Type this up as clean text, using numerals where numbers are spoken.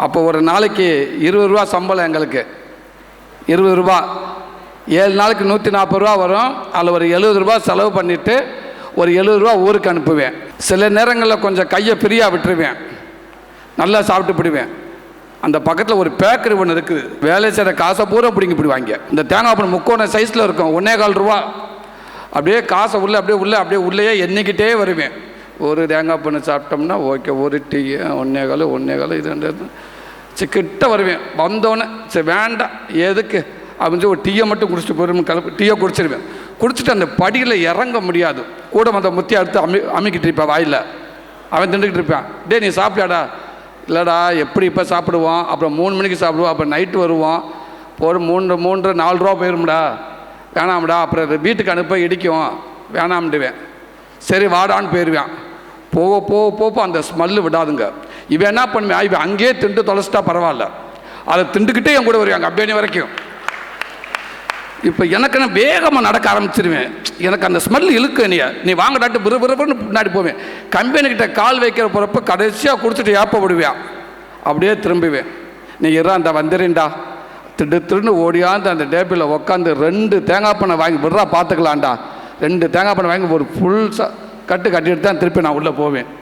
அப்போ ஒரு நாளைக்கு 20 ரூபா சம்பளம் எங்களுக்கு. 20 ரூபா 7 நாளுக்கு 140 ரூபா வரும். அதில் ஒரு 70 ரூபா செலவு பண்ணிவிட்டு ஒரு 70 ரூபா ஊருக்கு அனுப்புவேன். சில நேரங்களில் கொஞ்சம் கையை ஃப்ரீயாக விட்டுருவேன், நல்லா சாப்பிட்டு போடுவேன். அந்த பக்கத்தில் ஒரு பேக்கரி ஒன்று இருக்குது, வேலை செய்கிற காசை பூரா பிடிங்கி போடுவாங்க. இந்த தேங்காய் பழம் முக்கோண சைஸில் இருக்கும், 1.25 ரூபா. அப்படியே காசை அப்படியே உள்ளேயே எண்ணிக்கிட்டே வருவேன். ஒரு தேங்காய் பண்ணு சாப்பிட்டோம்னா ஓகே, ஒரு டீ 1.25 இது 2 கிட்ட வருவேன். வந்தோடனே சரி வேண்டாம் எதுக்கு அப்படின்னு சொல்லி ஒரு டீயை மட்டும் குடிச்சிட்டு போயிடும், டீயை குடிச்சிருவேன். குடிச்சிட்டு அந்த படியில் இறங்க முடியாது. கூட வந்த முத்தியை எடுத்து அமிக்கிட்டு இருப்பேன் வாயில். அவன் திண்டுக்கிட்டு இருப்பான், டே நீ சாப்பிடாடா. இல்லைடா எப்படி இப்போ சாப்பிடுவோம், அப்புறம் 3 மணிக்கு சாப்பிடுவோம், அப்புறம் நைட்டு வருவோம், ஒரு 3-4 ரூபா போயிரும்டா, வேணாம்டா, அப்புறம் வீட்டுக்கு அனுப்ப இடிக்கும், வேணாம்டுவேன். சரி வாடான்னு போயிடுவேன். போக அந்த ஸ்மெல்லு விடாதுங்க. இவன் என்ன பண்ணுவேன், இவன் அங்கேயே திண்டு தொலைச்சிட்டா பரவாயில்ல, அதை திண்டுக்கிட்டே என் கூட வருவாங்க அப்படியே வரைக்கும். இப்போ எனக்கு நான் வேகமாக நடக்க ஆரம்பிச்சிருவேன். எனக்கு அந்த ஸ்மெல் இழுக்கு, நீ வாங்கடாட்டு விறுவிறுன்னு பின்னாடி போவேன். கம்பெனிக்கிட்ட கால் வைக்கிற போகிறப்ப கடைசியாக குடிச்சிட்டு ஏப்ப விடுவேன். அப்படியே திரும்புவேன். நீ அந்த வந்துடுறேன்டா திருன்னு ஓடியாந்து அந்த டேபிளில் உட்காந்து 2 தேங்காய் பண்ணை வாங்கி விட்றா பார்த்துக்கலான்டா. 2 தேங்காய் பண்ணை வாங்கி ஒரு ஃபுல் கட்டு கட்டிட்டு தான் திருப்பி நான் உள்ளே போவேன்.